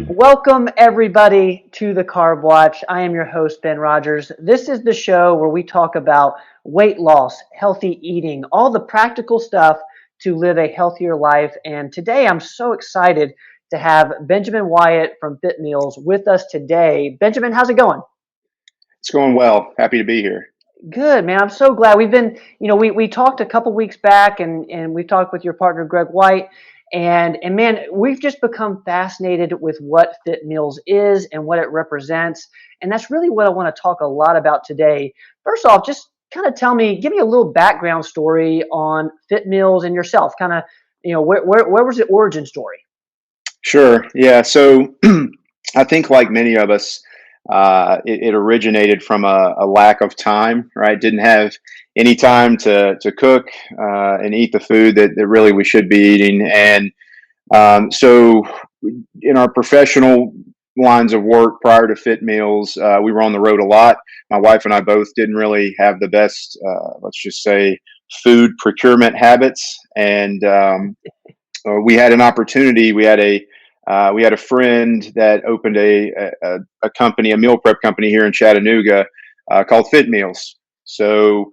Welcome, everybody, to the Carb Watch. I am your host, Ben Rogers. This is the show where we talk about weight loss, healthy eating, all the practical stuff to live a healthier life. And today I'm so excited to have Benjamin Wyatt from FitMeals with us today. Benjamin, how's it going? It's going well. Happy to be here. Good, man. I'm so glad. We've been, we talked a couple weeks back and we talked with your partner, Greg White. And man, we've just become fascinated with what Fit Meals is and what it represents. And that's really what I want to talk a lot about today. First off, just kind of give me a little background story on Fit Meals and yourself. Kind of, where was the origin story? Sure. Yeah. So I think, like many of us, it originated from a lack of time, right? Didn't have any time to cook and eat the food that really we should be eating. And so, in our professional lines of work prior to Fit Meals, we were on the road a lot. My wife and I both didn't really have the best, let's just say, food procurement habits. And we had an opportunity. We had a friend that opened a company, a meal prep company here in Chattanooga called Fit Meals. So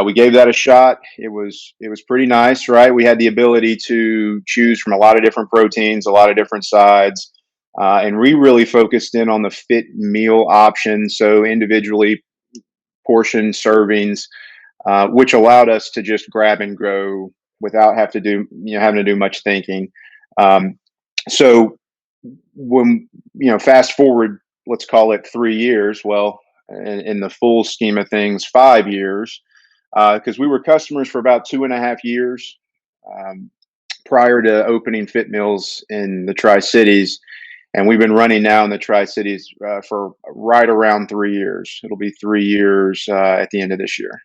we gave that a shot. It was pretty nice, right? We had the ability to choose from a lot of different proteins, a lot of different sides, and we really focused in on the fit meal option. So individually portion servings, which allowed us to just grab and go without having to do much thinking. Um, so when fast forward, let's call it 3 years. Well, in the full scheme of things, 5 years, because we were customers for about 2.5 years um, prior to opening Fit Mills in the Tri Cities, and we've been running now in the Tri Cities for right around 3 years. It'll be 3 years at the end of this year.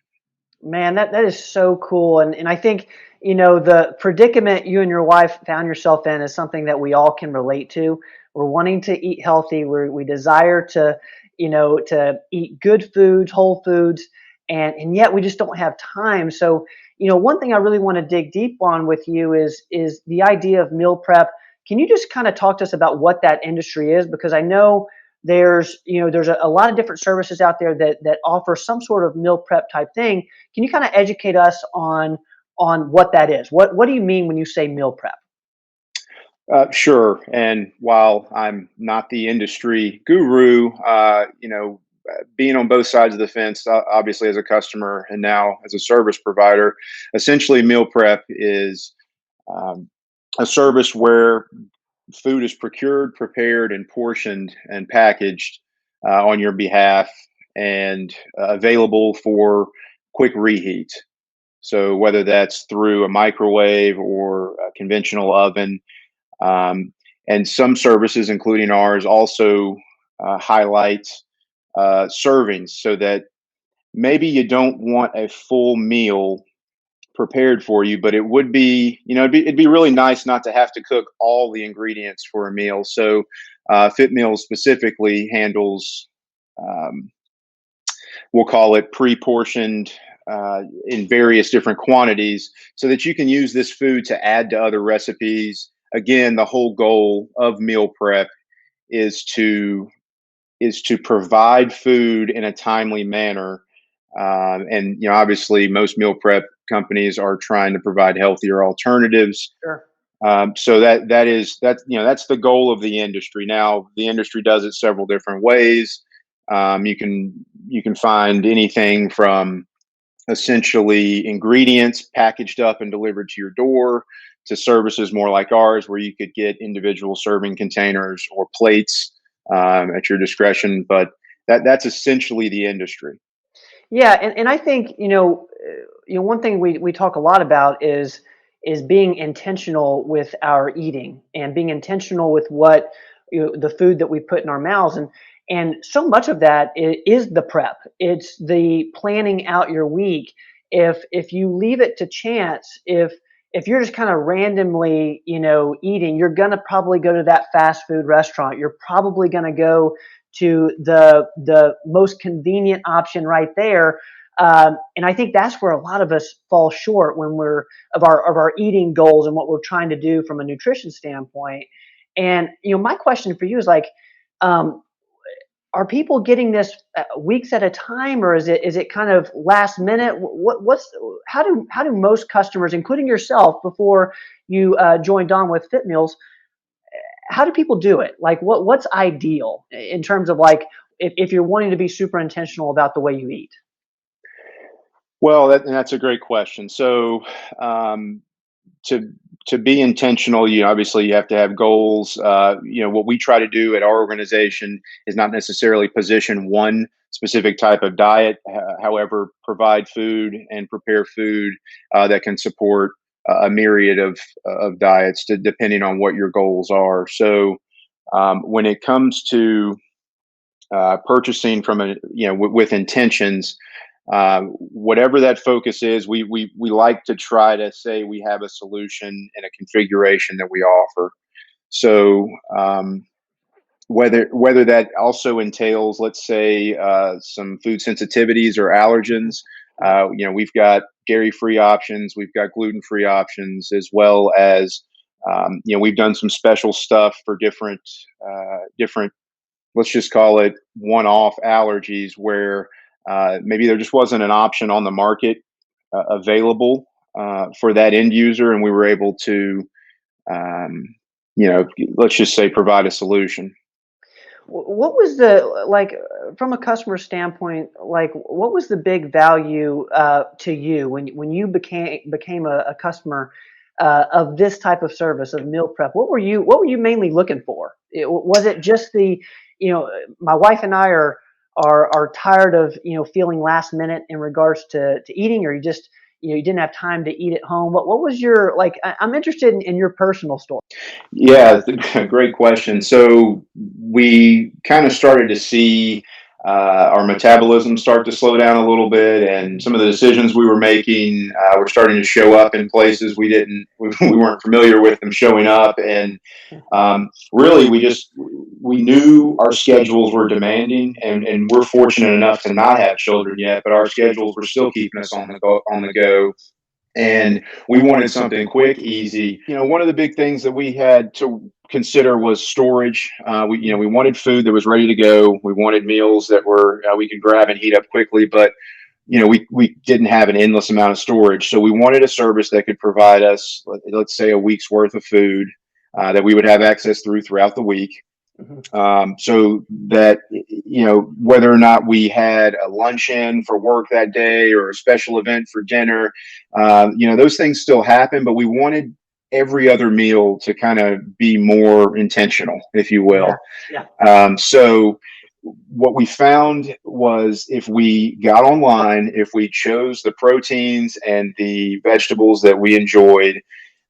Man, that is so cool. And I think, the predicament you and your wife found yourself in is something that we all can relate to. We're wanting to eat healthy. We desire to eat good foods, whole foods, and yet we just don't have time. So, one thing I really want to dig deep on with you is the idea of meal prep. Can you just kind of talk to us about what that industry is? Because I know there's a lot of different services out there that offer some sort of meal prep type thing. Can you kind of educate us on what that is? What do you mean when you say meal prep? Sure. And while I'm not the industry guru, being on both sides of the fence, obviously as a customer and now as a service provider, essentially meal prep is um, a service where food is procured, prepared, and portioned and packaged on your behalf and available for quick reheat. So whether that's through a microwave or a conventional oven, um, and some services, including ours, also highlight servings so that maybe you don't want a full meal prepared for you, but it would be, it'd be really nice not to have to cook all the ingredients for a meal. So, Fit Meals specifically handles, um, we'll call it pre-portioned in various different quantities, so that you can use this food to add to other recipes. Again, the whole goal of meal prep is to provide food in a timely manner. And obviously, most meal prep companies are trying to provide healthier alternatives. Sure. So that's the goal of the industry. Now, the industry does it several different ways. You can find anything from essentially ingredients packaged up and delivered to your door to services more like ours, where you could get individual serving containers or plates at your discretion. But that's essentially the industry. Yeah, and I think one thing we talk a lot about is being intentional with our eating and being intentional with what the food that we put in our mouths, and so much of that is the prep. It's the planning out your week. If you leave it to chance, if you're just kind of randomly eating, you're gonna probably go to that fast food restaurant. You're probably gonna go to the most convenient option right there. And I think that's where a lot of us fall short when we're of our eating goals and what we're trying to do from a nutrition standpoint. And my question for you is like, um, are people getting this weeks at a time, or is it kind of last minute? What's how do most customers, including yourself, before you joined on with FitMeals, how do people do it? Like, what's ideal in terms of like if you're wanting to be super intentional about the way you eat? Well, that's a great question. So, um, to to be intentional, obviously you have to have goals. What we try to do at our organization is not necessarily position one specific type of diet. However, provide food and prepare food that can support a myriad of diets, depending on what your goals are. So, when it comes to purchasing from with intentions, whatever that focus is, we like to try to say we have a solution and a configuration that we offer. So, whether that also entails, let's say, some food sensitivities or allergens, we've got dairy-free options, we've got gluten-free options, as well as we've done some special stuff for different, let's just call it one-off allergies, where maybe there just wasn't an option on the market available for that end user, and we were able to, um, let's just say, provide a solution. What was the like from a customer standpoint? Like, what was the big value to you when you became a customer of this type of service of meal prep? What were you mainly looking for? Was it just my wife and I are tired of feeling last minute in regards to eating, or you didn't have time to eat at home? What was your like? I'm interested in your personal story. Yeah, great question. So we kind of started to see our metabolism start to slow down a little bit, and some of the decisions we were making were starting to show up in places we weren't familiar with them showing up, and really we knew our schedules were demanding, and we're fortunate enough to not have children yet, but our schedules were still keeping us on the go, and we wanted something quick, easy. One of the big things that we had to consider was storage. We wanted food that was ready to go. We wanted meals that were we could grab and heat up quickly, but we didn't have an endless amount of storage. So we wanted a service that could provide us, let's say, a week's worth of food that we would have access throughout the week, Mhm. so that whether or not we had a luncheon for work that day or a special event for dinner, those things still happen, but we wanted every other meal to kind of be more intentional, if you Yeah, will. yeah. So what we found was, if we got online, if we chose the proteins and the vegetables that we enjoyed,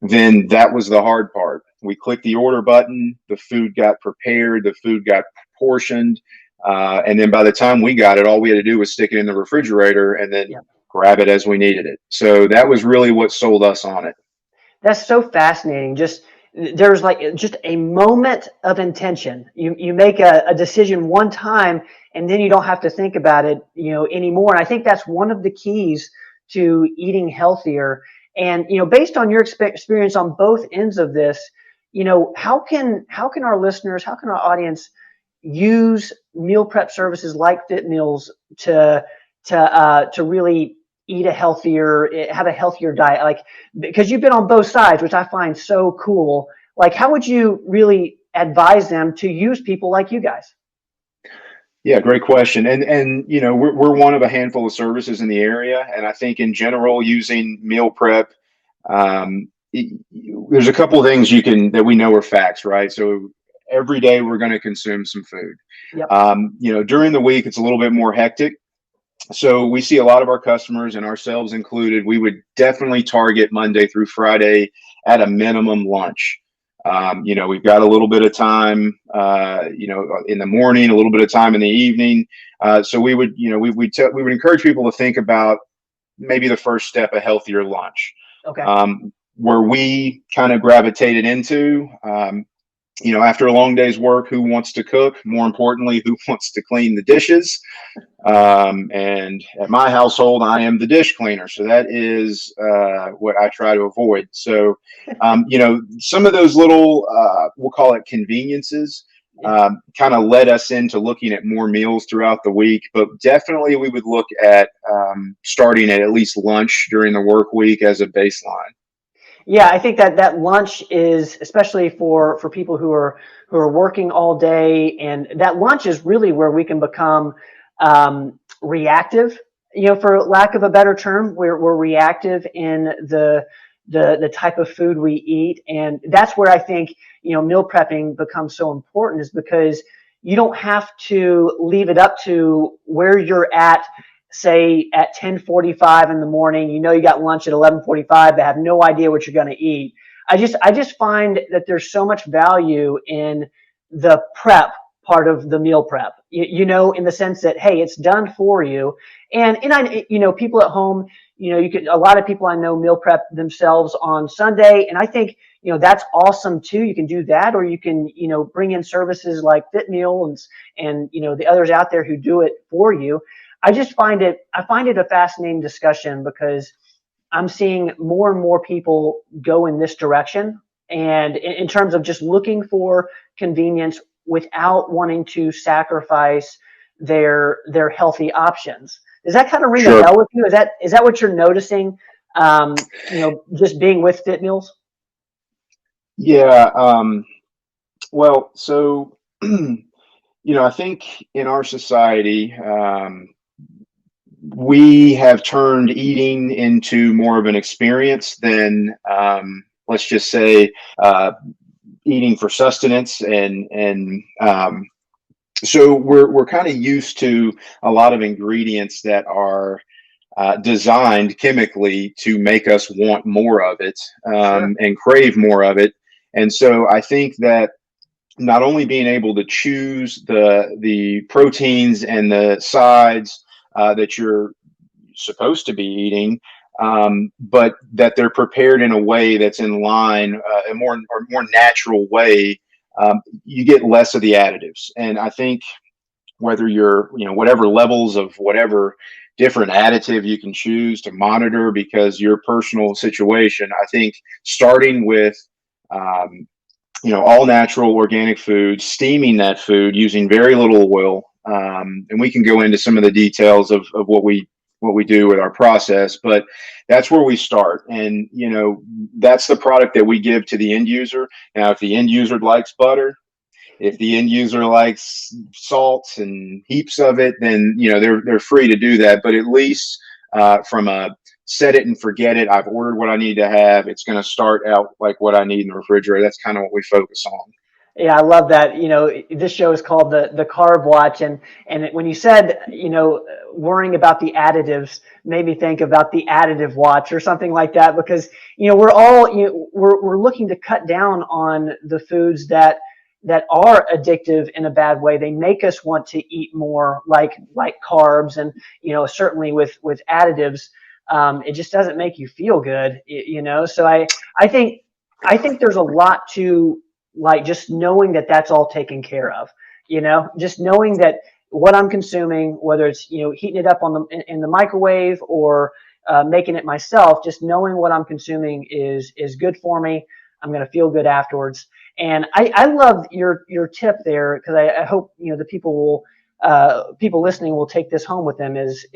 then that was the hard part. We clicked the order button, the food got prepared, the food got portioned, and then by the time we got it, all we had to do was stick it in the refrigerator and then Yeah. grab it as we needed it. So that was really what sold us on it. That's so fascinating. There's like just a moment of intention. You make a decision one time, and then you don't have to think about it, anymore. And I think that's one of the keys to eating healthier. And based on your experience on both ends of this, how can our listeners, how can our audience use meal prep services like Fit Meals to really have a healthier diet, like, because you've been on both sides, which I find so cool. Like, how would you really advise them to use people like you guys? Yeah, great question. And we're one of a handful of services in the area, and I think in general, using meal prep, um, it, there's a couple of things that we know are facts, right? So every day we're going to consume some food. Yep. During the week it's a little bit more hectic. So we see a lot of our customers, and ourselves included, we would definitely target Monday through Friday at a minimum lunch. We've got a little bit of time, in the morning, a little bit of time in the evening. So we would encourage people to think about maybe the first step, a healthier lunch. Okay. Where we kind of gravitated into, After a long day's work, who wants to cook? More importantly, who wants to clean the dishes? And at my household, I am the dish cleaner. So that is what I try to avoid. So, some of those little, we'll call it conveniences, Yeah. kind of led us into looking at more meals throughout the week. But definitely we would look at starting at least lunch during the work week as a baseline. Yeah, I think that that lunch is especially for people who are working all day, and that lunch is really where we can become reactive. For lack of a better term, we're reactive in the type of food we eat, and that's where I think meal prepping becomes so important, is because you don't have to leave it up to where you're at, say at 10:45 in the morning. You got lunch at 11:45, but have no idea what you're going to eat. I just find that there's so much value in the prep part of the meal prep. In the sense that, hey, it's done for you. And I people at home, a lot of people I know meal prep themselves on Sunday, and I think that's awesome too. You can do that, or you can bring in services like FitMeals and the others out there who do it for you. I find it a fascinating discussion, because I'm seeing more and more people go in this direction, and in terms of just looking for convenience without wanting to sacrifice their healthy options. Does that kind of ring a Sure. bell with you? Is that what you're noticing? Just being with Fit Meals. Yeah. Well, so, I think in our society, we have turned eating into more of an experience than, let's just say, uh, eating for sustenance, and so we're kind of used to a lot of ingredients that are designed chemically to make us want more of it, Sure. and crave more of it. And so I think that not only being able to choose the proteins and the sides that you're supposed to be eating, but that they're prepared in a way that's in line, a more natural way. You get less of the additives, and I think whether you're whatever levels of whatever different additive you can choose to monitor because your personal situation, I think starting with um, all natural organic food, steaming that food using very little oil. And we can go into some of the details of what we do with our process, but that's where we start. And, that's the product that we give to the end user. Now, if the end user likes butter, if the end user likes salt and heaps of it, then, they're free to do that. But at least from a set it and forget it, I've ordered what I need to have. It's going to start out like what I need in the refrigerator. That's kind of what we focus on. Yeah, I love that. This show is called the Carb Watch, and when you said worrying about the additives, made me think about the Additive Watch or something like that, because we're all we're looking to cut down on the foods that are addictive in a bad way. They make us want to eat more, like carbs, and certainly with additives, it just doesn't make you feel good. So I think there's a lot to, like, just knowing that that's all taken care of. Just knowing that what I'm consuming, whether it's heating it up in the microwave, or making it myself, just knowing what I'm consuming is good for me. I'm going to feel good afterwards. And I love your tip there, because I hope the people listening will take this home with them. Is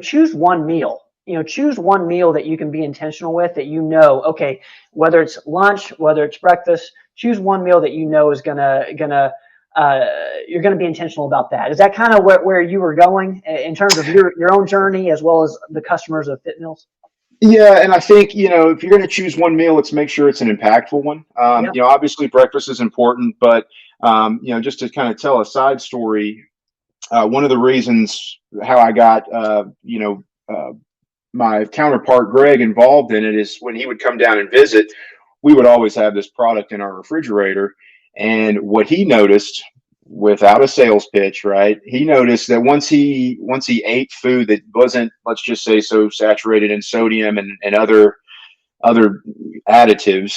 choose one meal. Choose one meal that you can be intentional with, that okay, whether it's lunch, whether it's breakfast, choose one meal that is uh, you're gonna be intentional about that. Is that kind of where you were going in terms of your own journey, as well as the customers of Fit Meals? Yeah, and I think if you're going to choose one meal, let's make sure it's an impactful one. Yeah. Obviously breakfast is important, but just to kind of tell a side story, one of the reasons how I got my counterpart Greg involved in it is when he would come down and visit, we would always have this product in our refrigerator. And what he noticed, without a sales pitch, right? He noticed that once he ate food that wasn't, let's just say, so saturated in sodium and other additives,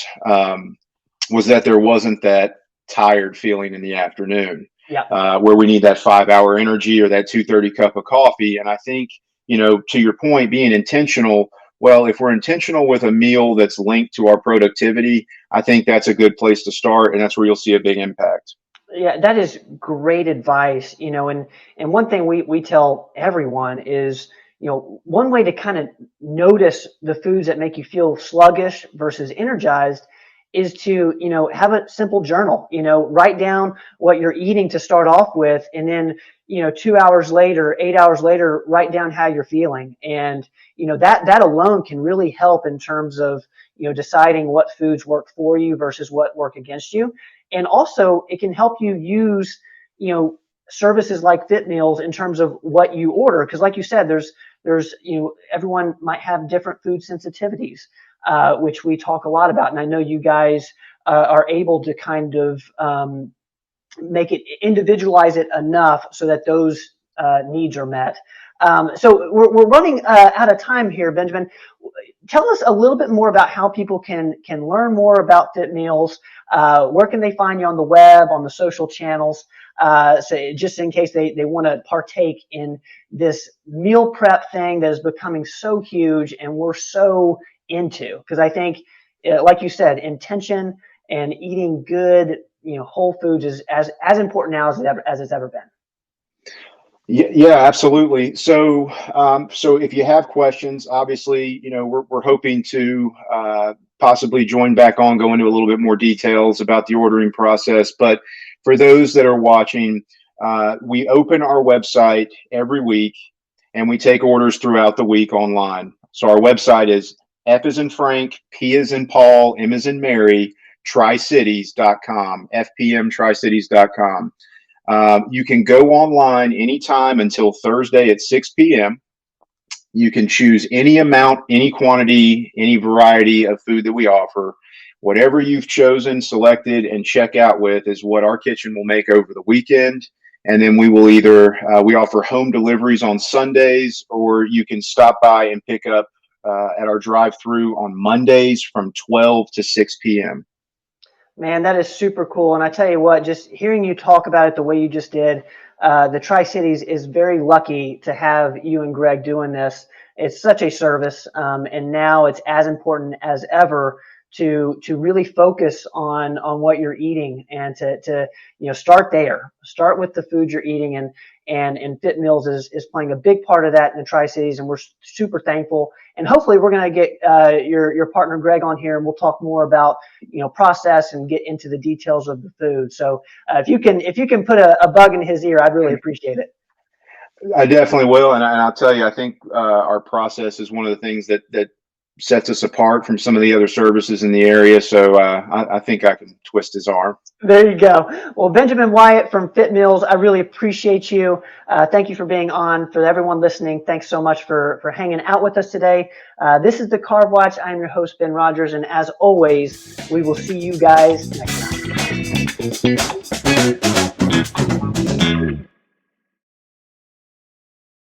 was that there wasn't that tired feeling in the afternoon, Yeah. where we need that 5 hour energy or that 2:30 cup of coffee. And I think, to your point, being intentional. Well, if we're intentional with a meal that's linked to our productivity, I think that's a good place to start, and that's where you'll see a big impact. Yeah, that is great advice. And one thing we tell everyone is, one way to kind of notice the foods that make you feel sluggish versus energized is to, have a simple journal, write down what you're eating to start off with, and then, 2 hours later, 8 hours later, write down how you're feeling. And, that alone can really help in terms of, deciding what foods work for you versus what work against you. And also it can help you use, services like FitMeals in terms of what you order. Cause like you said, there's, everyone might have different food sensitivities, which we talk a lot about. And I know you guys are able to kind of make it, individualize it enough so that those needs are met. So we're running out of time here, Benjamin. Tell us a little bit more about how people can learn more about FitMeals. Where can they find you on the web, on the social channels? So just in case they want to partake in this meal prep thing that is becoming so huge and we're so into, because I think, like you said, intention and eating good, whole foods is as important now as it's ever been. Yeah, absolutely. So if you have questions, obviously, we're hoping to possibly join back on, go into a little bit more details about the ordering process. But for those that are watching, we open our website every week, and we take orders throughout the week online. So our website is F as in Frank, P as in Paul, M as in Mary, tricities.com, fpmtricities.com. You can go online anytime until Thursday at 6 p.m. You can choose any amount, any quantity, any variety of food that we offer. Whatever you've chosen, selected, and check out with is what our kitchen will make over the weekend. And then we will either, we offer home deliveries on Sundays, or you can stop by and pick up at our drive-through on Mondays from 12 to 6 p.m. Man, that is super cool. And I tell you what, just hearing you talk about it the way you just did, the Tri-Cities is very lucky to have you and Greg doing this. It's such a service. And now it's as important as ever to really focus on what you're eating and to start there. Start with the food you're eating, and FitMeals is playing a big part of that in the Tri-Cities, and we're super thankful. And hopefully we're going to get your partner Greg on here, and we'll talk more about process and get into the details of the food. So if you can put a bug in his ear, I'd really appreciate it. I definitely will, and I'll tell you, I think our process is one of the things that sets us apart from some of the other services in the area. So I think I can twist his arm. There you go. Well, Benjamin Wyatt from FitMeals, I really appreciate you. Thank you for being on. For everyone listening, thanks so much for hanging out with us today. This is the Carb Watch. I'm your host, Ben Rogers, and as always, we will see you guys next time.